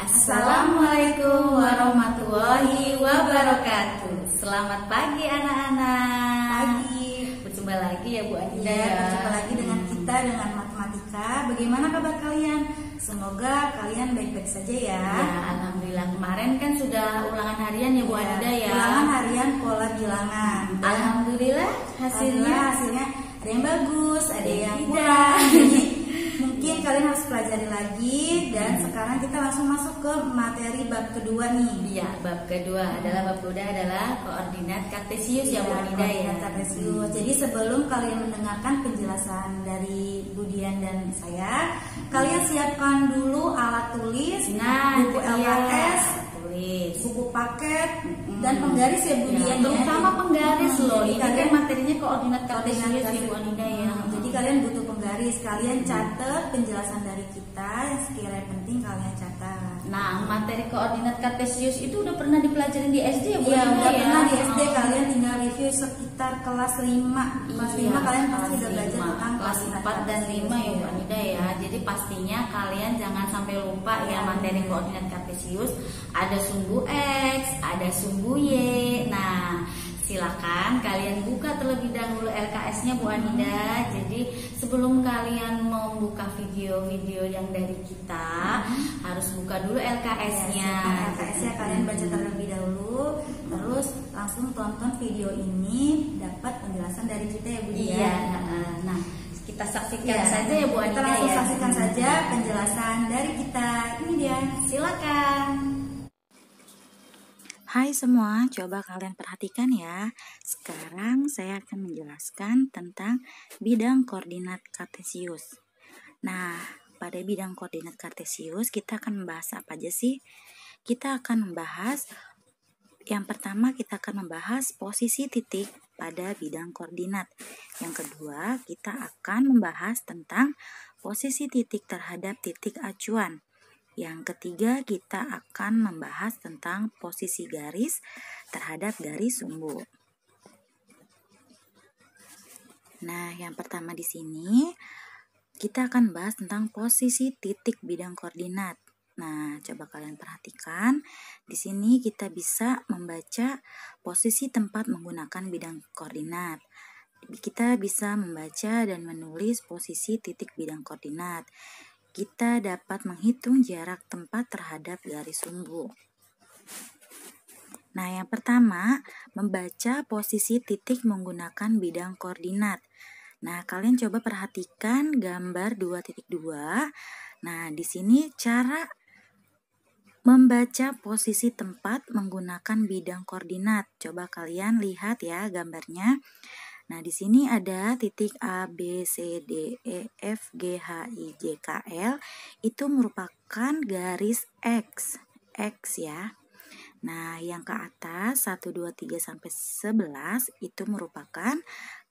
Assalamualaikum warahmatullahi wabarakatuh. Selamat pagi anak-anak. Pagi. Berjumpa lagi ya Bu Adida. Berjumpa lagi dengan kita dengan matematika. Bagaimana kabar kalian? Semoga kalian baik-baik saja ya. Ya, alhamdulillah. Kemarin kan sudah ulangan harian ya Bu Adida ya. Ulangan harian pola bilangan. Alhamdulillah hasilnya ada yang bagus, ada yang tidak. kurang. Jadi mungkin kalian harus pelajari lagi. Dan sekarang kita langsung masuk ke materi bab kedua nih. Iya, bab kedua adalah koordinat kartesius ya Bu Adida ya. Kartesius. Jadi sebelum kalian mendengarkan penjelasan dari Budian dan saya, kalian siapkan dulu alat tulis, buku LKS, buku paket, dan penggaris ya Budian ya. Terutama penggaris loh. Ini kan materinya koordinat kartesius ya Bu Adida ya. Jadi kalian butuh penggaris, kalian catat penjelasan dari kita yang sekiranya penting kalian catat. Nah, materi koordinat kartesius itu udah pernah dipelajarin di SD ya Bu? Iya, udah pernah di SD. Kalian tinggal review sekitar kelas 5. Kelas 5 kalian pasti udah belajar tentang kelas 4 dan 5 ya Bu Anida ya. Jadi pastinya kalian jangan sampai lupa ya materi koordinat kartesius. Ada sumbu X, ada sumbu Y. Nah, silakan kalian buka terlebih dahulu LKS-nya Bu Anida. Jadi sebelum kalian membuka video-video yang dari kita, harus buka dulu LKS-nya. LKS-nya kalian baca terlebih dahulu, terus langsung tonton video ini, dapat penjelasan dari kita ya Bu. Iya. Nah, kita saksikan saja ya Bu Anida. Kita langsung saksikan saja penjelasan dari kita. Ini dia. Silakan. Hai semua, coba kalian perhatikan ya. Sekarang saya akan menjelaskan tentang bidang koordinat kartesius. Nah, pada bidang koordinat kartesius kita akan membahas apa aja sih? Kita akan membahas, yang pertama kita akan membahas posisi titik pada bidang koordinat. Yang kedua, kita akan membahas tentang posisi titik terhadap titik acuan. Yang ketiga, kita akan membahas tentang posisi garis terhadap garis sumbu. Nah, yang pertama di sini kita akan bahas tentang posisi titik bidang koordinat. Nah, coba kalian perhatikan. Di sini kita bisa membaca posisi tempat menggunakan bidang koordinat. Kita bisa membaca dan menulis posisi titik bidang koordinat. Kita dapat menghitung jarak tempat terhadap garis sumbu. Nah, yang pertama, membaca posisi titik menggunakan bidang koordinat. Nah, kalian coba perhatikan gambar 2.2. Nah, di sini cara membaca posisi tempat menggunakan bidang koordinat. Coba kalian lihat ya gambarnya. Nah, di sini ada titik A, B, C, D, E, F, G, H, I, J, K, L. Itu merupakan garis X ya. Nah, yang ke atas 1, 2, 3 sampai 11 itu merupakan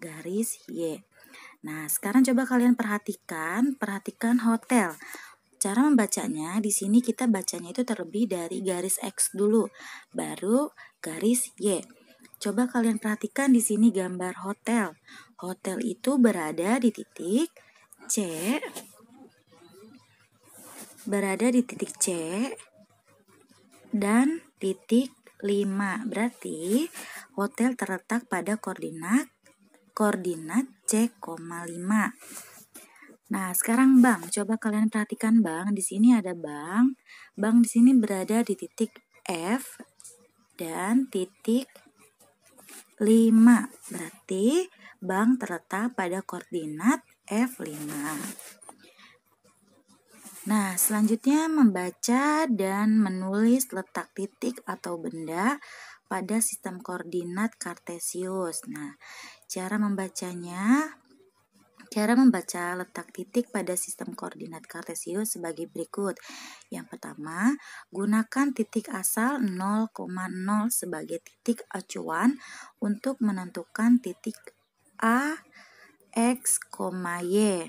garis Y. Nah, sekarang coba kalian perhatikan hotel. Cara membacanya di sini kita bacanya itu terlebih dari garis X dulu, baru garis Y. Coba kalian perhatikan di sini gambar hotel. Hotel itu berada di titik C. Dan titik 5. Berarti hotel terletak pada koordinat C,5. Nah, sekarang bank. Coba kalian perhatikan bank. Di sini ada bank. Bank di sini berada di titik F dan titik 5. Berarti bank terletak pada koordinat F5. Nah, selanjutnya membaca dan menulis letak titik atau benda pada sistem koordinat kartesius. Nah, cara membaca letak titik pada sistem koordinat kartesius sebagai berikut. Yang pertama, gunakan titik asal 0,0 sebagai titik acuan untuk menentukan titik A, X, Y.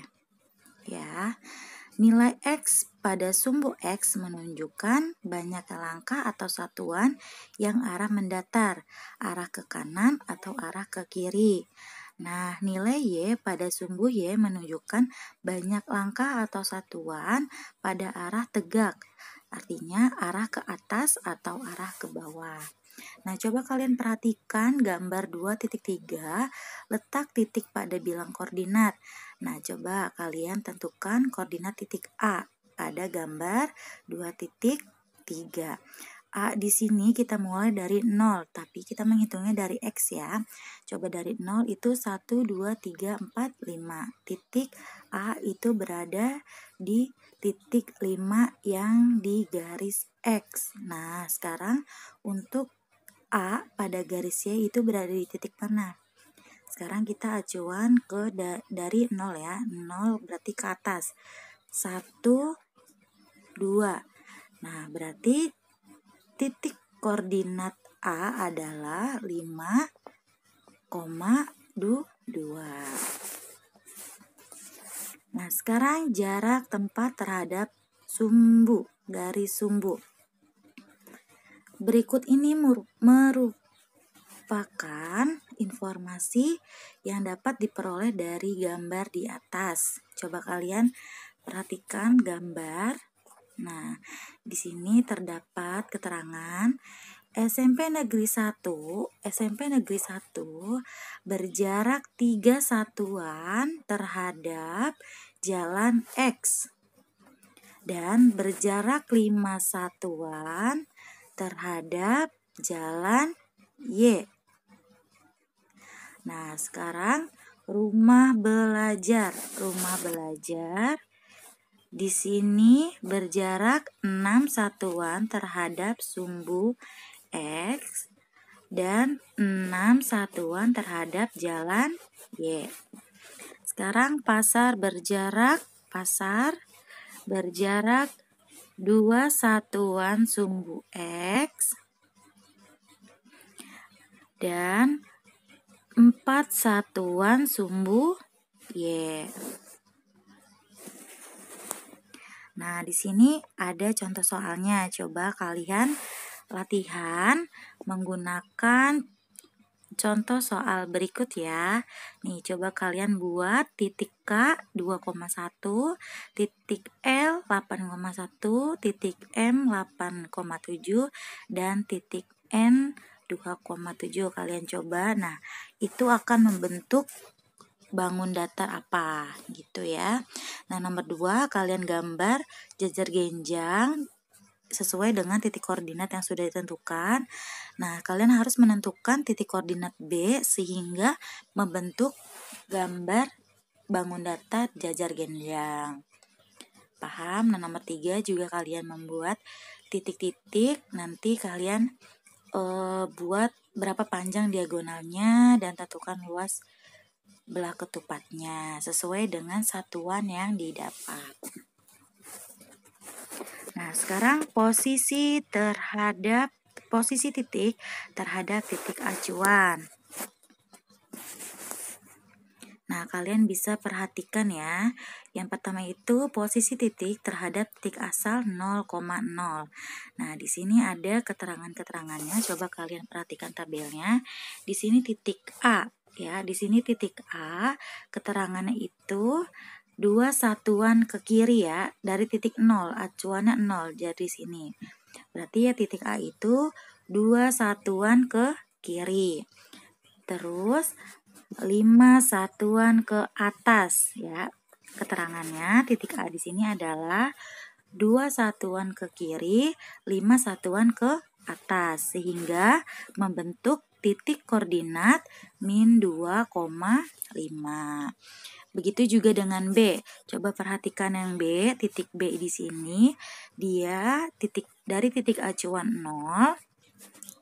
Ya. Nilai X pada sumbu X menunjukkan banyaknya langkah atau satuan yang arah mendatar, arah ke kanan atau arah ke kiri. Nah, nilai Y pada sumbu Y menunjukkan banyak langkah atau satuan pada arah tegak, artinya arah ke atas atau arah ke bawah. Nah, coba kalian perhatikan gambar 2.3, letak titik pada bilang koordinat. Nah, coba kalian tentukan koordinat titik A pada gambar 2.3. A di sini kita mulai dari 0, tapi kita menghitungnya dari X ya. Coba dari 0 itu 1, 2, 3, 4, 5. Titik A itu berada di titik 5 yang di garis X. Nah, sekarang untuk A pada garis Y itu berada di titik mana? Sekarang kita acuan ke dari 0 ya. 0 berarti ke atas. 1, 2. Nah, berarti titik koordinat A adalah 5,2. Nah, sekarang jarak tempat terhadap sumbu, garis sumbu. Berikut ini merupakan informasi yang dapat diperoleh dari gambar di atas. Coba kalian perhatikan gambar. Nah, di sini terdapat keterangan SMP Negeri 1 berjarak 3 satuan terhadap jalan X dan berjarak 5 satuan terhadap jalan Y. Nah, sekarang rumah belajar di sini berjarak 6 satuan terhadap sumbu X dan 6 satuan terhadap jalan Y. Sekarang pasar berjarak 2 satuan sumbu X dan 4 satuan sumbu Y. Nah, di sini ada contoh soalnya. Coba kalian latihan menggunakan contoh soal berikut ya. Nih, coba kalian buat titik K 2,1, titik L 8,1, titik M 8,7, dan titik N 2,7. Kalian coba. Nah, itu akan membentuk bangun datar apa gitu ya. Nah, nomor 2, kalian gambar jajar genjang sesuai dengan titik koordinat yang sudah ditentukan. Nah, kalian harus menentukan titik koordinat B sehingga membentuk gambar bangun datar jajar genjang. Paham? Nah, nomor 3 juga kalian membuat titik-titik. Nanti kalian buat berapa panjang diagonalnya dan tentukan luas belah ketupatnya sesuai dengan satuan yang didapat. Nah, sekarang posisi titik terhadap titik acuan. Nah, kalian bisa perhatikan ya. Yang pertama itu posisi titik terhadap titik asal 0,0. Nah, di sini ada keterangan-keterangannya. Coba kalian perhatikan tabelnya. Di sini titik A. Ya, di sini titik A, keterangannya itu 2 satuan ke kiri ya, dari titik 0, acuannya 0, jadi sini. Berarti ya titik A itu 2 satuan ke kiri. Terus 5 satuan ke atas ya. Keterangannya titik A di sini adalah 2 satuan ke kiri, 5 satuan ke atas, sehingga membentuk titik koordinat min 2,5. Begitu juga dengan B. Coba perhatikan yang B, titik B di sini dia dari titik acuan 0,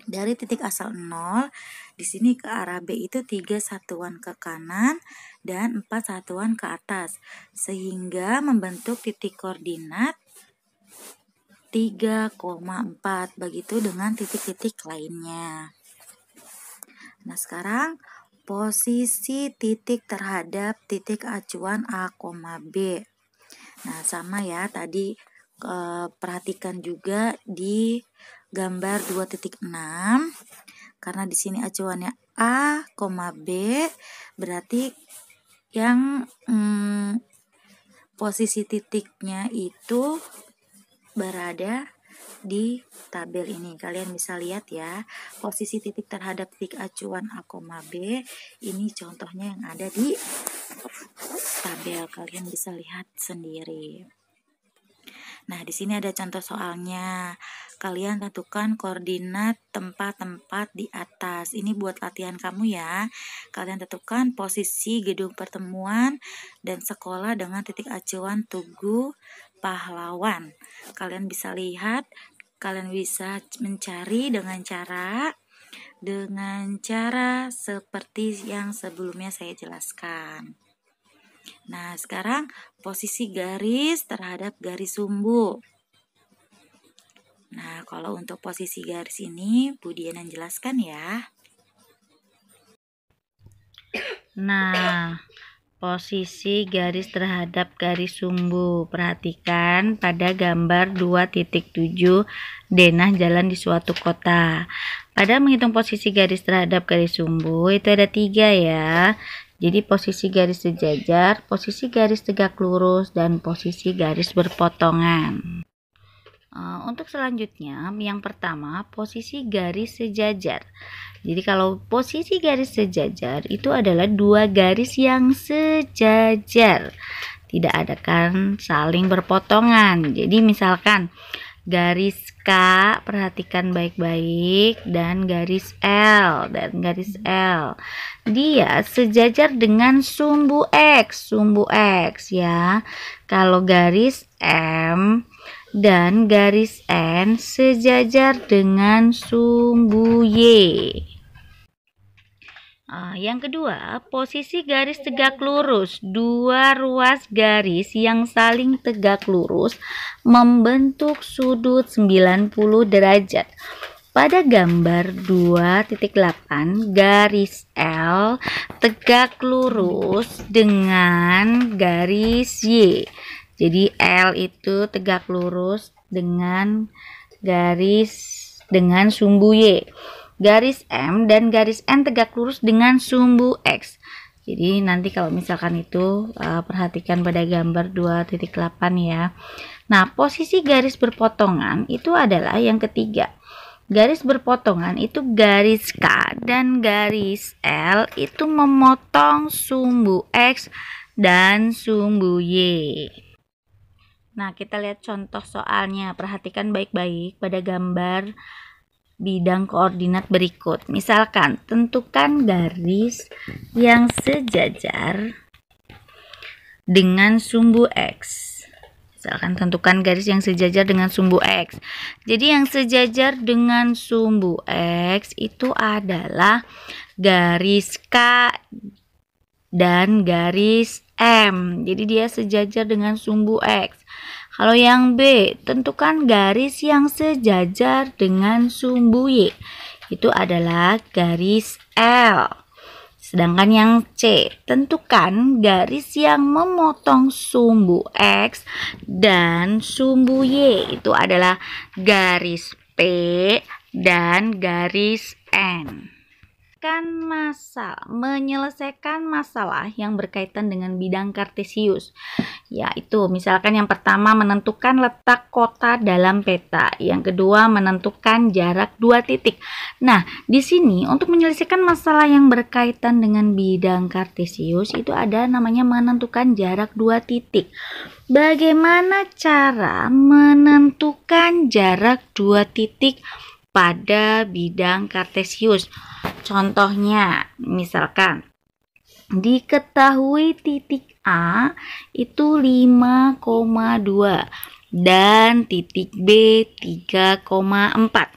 dari titik asal 0 di sini ke arah B itu 3 satuan ke kanan dan 4 satuan ke atas, sehingga membentuk titik koordinat 3,4. Begitu dengan titik-titik lainnya. Nah, sekarang posisi titik terhadap titik acuan A, B. Nah, sama ya, tadi perhatikan juga di gambar 2.6. Karena di sini acuannya A, B, berarti yang posisi titiknya itu berada di tabel ini. Kalian bisa lihat ya, posisi titik terhadap titik acuan A, B. Ini contohnya yang ada di tabel. Kalian bisa lihat sendiri. Nah, di sini ada contoh soalnya. Kalian tentukan koordinat tempat-tempat di atas. Ini buat latihan kamu ya. Kalian tentukan posisi gedung pertemuan dan sekolah dengan titik acuan Tugu Pahlawan. Kalian bisa lihat, kalian bisa mencari dengan cara seperti yang sebelumnya saya jelaskan. Nah, sekarang posisi garis terhadap garis sumbu. Nah, kalau untuk posisi garis ini, Bu Diana jelaskan ya. Nah, posisi garis terhadap garis sumbu. Perhatikan pada gambar 2.7 denah jalan di suatu kota. Pada menghitung posisi garis terhadap garis sumbu, itu ada 3 ya. Jadi posisi garis sejajar, posisi garis tegak lurus, dan posisi garis berpotongan. Untuk selanjutnya, yang pertama posisi garis sejajar. Jadi kalau posisi garis sejajar itu adalah 2 garis yang sejajar, tidak ada kan saling berpotongan. Jadi misalkan garis K, perhatikan baik-baik, dan garis L dia sejajar dengan sumbu X ya. Kalau garis M dan garis N sejajar dengan sumbu Y. Yang kedua, posisi garis tegak lurus. 2 ruas garis yang saling tegak lurus membentuk sudut 90 derajat. Pada gambar 2.8, garis L tegak lurus dengan garis Y. Jadi L itu tegak lurus dengan sumbu Y. Garis M dan garis N tegak lurus dengan sumbu X. Jadi nanti kalau misalkan itu perhatikan pada gambar 2.8 ya. Nah, posisi garis berpotongan itu adalah yang ketiga. Garis berpotongan itu garis K dan garis L itu memotong sumbu X dan sumbu Y. Nah, kita lihat contoh soalnya. Perhatikan baik-baik pada gambar bidang koordinat berikut. Misalkan, tentukan garis yang sejajar dengan sumbu X. Misalkan, tentukan garis yang sejajar dengan sumbu X. Jadi yang sejajar dengan sumbu X itu adalah garis K dan garis M. Jadi dia sejajar dengan sumbu X. Kalau yang B, tentukan garis yang sejajar dengan sumbu Y. Itu adalah garis L. Sedangkan yang C, tentukan garis yang memotong sumbu X dan sumbu Y. Itu adalah garis P dan garis N. Menyelesaikan masalah yang berkaitan dengan bidang kartesius, yaitu misalkan yang pertama menentukan letak kota dalam peta, yang kedua menentukan jarak 2 titik. Nah, di sini untuk menyelesaikan masalah yang berkaitan dengan bidang kartesius itu ada namanya menentukan jarak 2 titik. Bagaimana cara menentukan jarak 2 titik pada bidang kartesius? Contohnya, misalkan diketahui titik A itu 5,2 dan titik B 3,4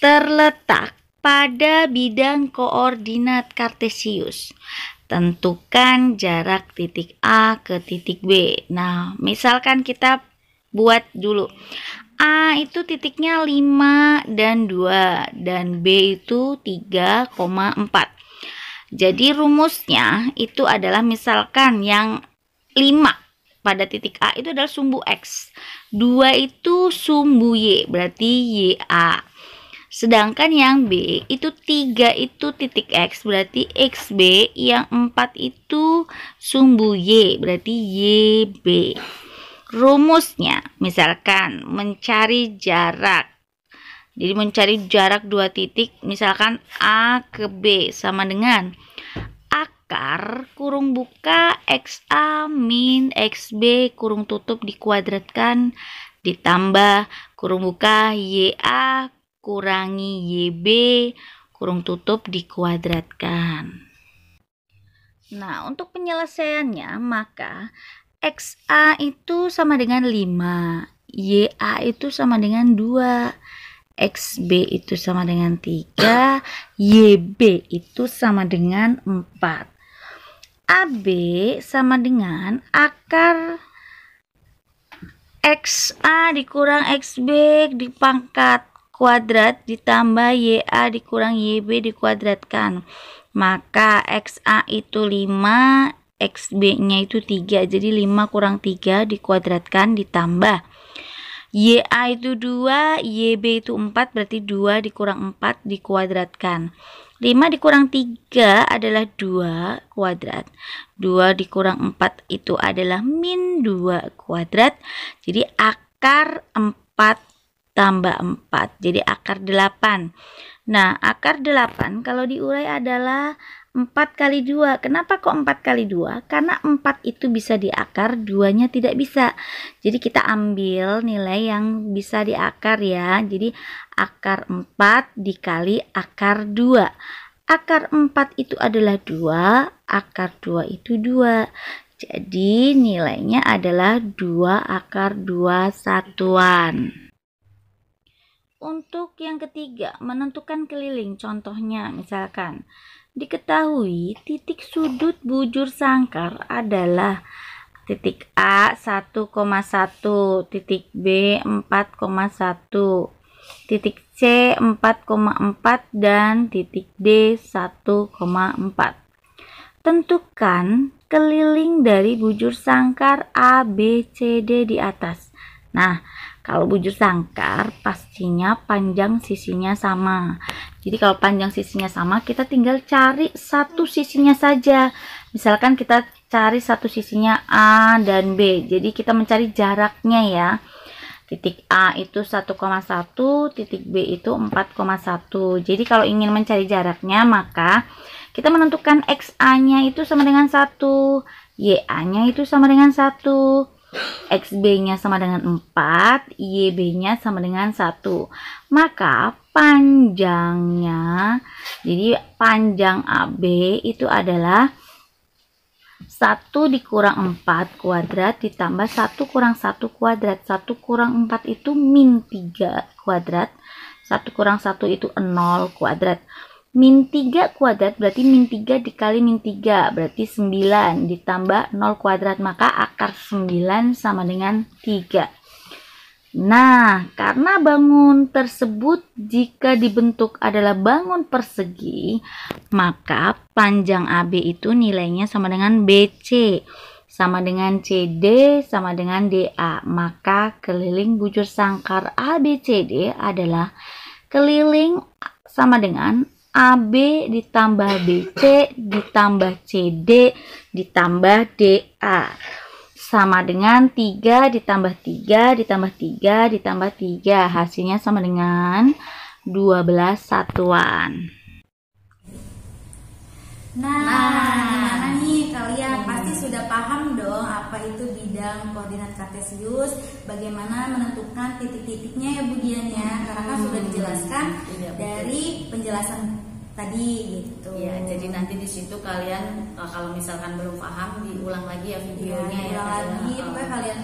terletak pada bidang koordinat kartesius. Tentukan jarak titik A ke titik B. Nah, misalkan kita buat dulu. A itu titiknya 5 dan 2 dan B itu 3,4. Jadi rumusnya itu adalah misalkan yang 5 pada titik A itu adalah sumbu X. 2 itu sumbu Y, berarti YA. Sedangkan yang B itu 3 itu titik X, berarti XB. Yang 4 itu sumbu Y, berarti YB. rumusnya, misalkan mencari jarak. Jadi mencari jarak dua titik, misalkan A ke B sama dengan akar kurung buka XA min XB kurung tutup dikuadratkan ditambah kurung buka YA kurangi YB kurung tutup dikuadratkan. Nah, untuk penyelesaiannya maka XA itu sama dengan 5, YA itu sama dengan 2, XB itu sama dengan 3, YB itu sama dengan 4. AB sama dengan akar XA dikurang XB dipangkat kuadrat ditambah YA dikurang YB dikuadratkan. Maka XA itu 5, XB-nya itu 3, jadi 5 kurang 3 dikuadratkan ditambah YA itu 2, YB itu 4, berarti 2 dikurang 4 dikuadratkan. 5 dikurang 3 adalah 2 kuadrat. 2 dikurang 4 itu adalah min 2 kuadrat. Jadi akar 4 tambah 4. Jadi akar 8. Nah, akar 8 kalau diurai adalah 4 kali 2. Kenapa kok 4 kali 2? Karena 4 itu bisa diakar, 2-nya tidak bisa. Jadi kita ambil nilai yang bisa diakar ya. Jadi akar 4 dikali akar 2. Akar 4 itu adalah 2, akar 2 itu 2. Jadi nilainya adalah 2 akar 2 satuan. Untuk yang ketiga, menentukan keliling. Contohnya misalkan diketahui titik sudut bujur sangkar adalah titik A 1,1, titik B 4,1, titik C 4,4 dan titik D 1,4. Tentukan keliling dari bujur sangkar A, B, C, D di atas. Nah, kalau bujur sangkar pastinya panjang sisinya sama. Jadi kalau panjang sisinya sama, kita tinggal cari satu sisinya saja. Misalkan kita cari satu sisinya A dan B. Jadi kita mencari jaraknya ya. Titik A itu 1,1, titik B itu 4,1. Jadi kalau ingin mencari jaraknya, maka kita menentukan XA-nya itu sama dengan 1, YA-nya itu sama dengan 1. XB-nya sama dengan 4, YB-nya sama dengan 1. Maka panjangnya, jadi panjang AB itu adalah 1 dikurang 4 kuadrat ditambah 1 kurang 1 kuadrat. 1 kurang 4 itu min 3 kuadrat. 1 kurang 1 itu 0 kuadrat. Min 3 kuadrat berarti min 3 dikali min 3 berarti 9 ditambah 0 kuadrat, maka akar 9 sama dengan 3. Nah, karena bangun tersebut jika dibentuk adalah bangun persegi, maka panjang AB itu nilainya sama dengan BC, sama dengan CD, sama dengan DA. Maka keliling bujur sangkar ABCD adalah keliling sama dengan AB ditambah BC ditambah CD ditambah DA sama dengan 3 ditambah 3 ditambah 3 ditambah 3, hasilnya sama dengan 12 satuan. Nah, gimana nih kalian? Pasti sudah paham dong apa itu bidang koordinat kartesius, bagaimana menentukan titik-titiknya ya Bu Dian ya, karena kan sudah dijelaskan dari penjelasan tadi gitu. Ya, jadi nanti di situ kalian kalau misalkan belum paham diulang lagi ya videonya ya. Ulang lagi, pokoknya kalian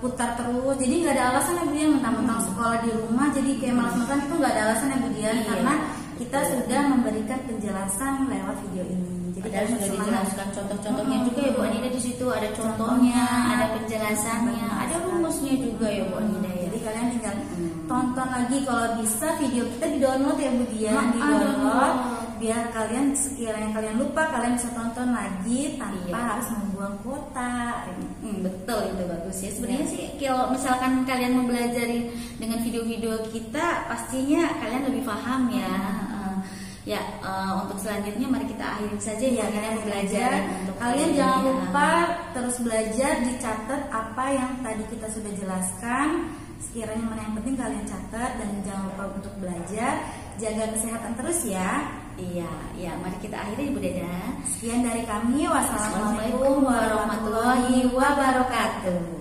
putar terus. Jadi nggak ada alasan ya Bu Dian mentang-mentang sekolah di rumah jadi kayak malas-malasan, itu nggak ada alasan ya Bu Dian, karena kita sudah memberikan penjelasan lewat video ini. Jadi Padahal sudah dijelaskan contoh-contohnya juga ya Bu Anida, di situ ada contohnya, ada penjelasannya, ada rumusnya juga ya Bu Anida ya. Jadi kalian tinggal tonton lagi, kalau bisa video kita di-download ya Bu Dian, di-download biar kalian sekiranya kalian lupa kalian bisa tonton lagi tanpa harus membuang kuota. Betul, itu bagus ya. Sebenarnya sih kalau misalkan kalian mempelajari dengan video-video kita, pastinya kalian lebih paham ya. Untuk selanjutnya mari kita akhiri saja ya kalian belajar. Kalian jangan lupa terus belajar, dicatat apa yang tadi kita sudah jelaskan. Sekiranya mana yang penting kalian catat dan jangan lupa untuk belajar. Jaga kesehatan terus ya. Iya, mari kita akhiri Ibu Deda. Sekian dari kami. Wassalamualaikum warahmatullahi wabarakatuh.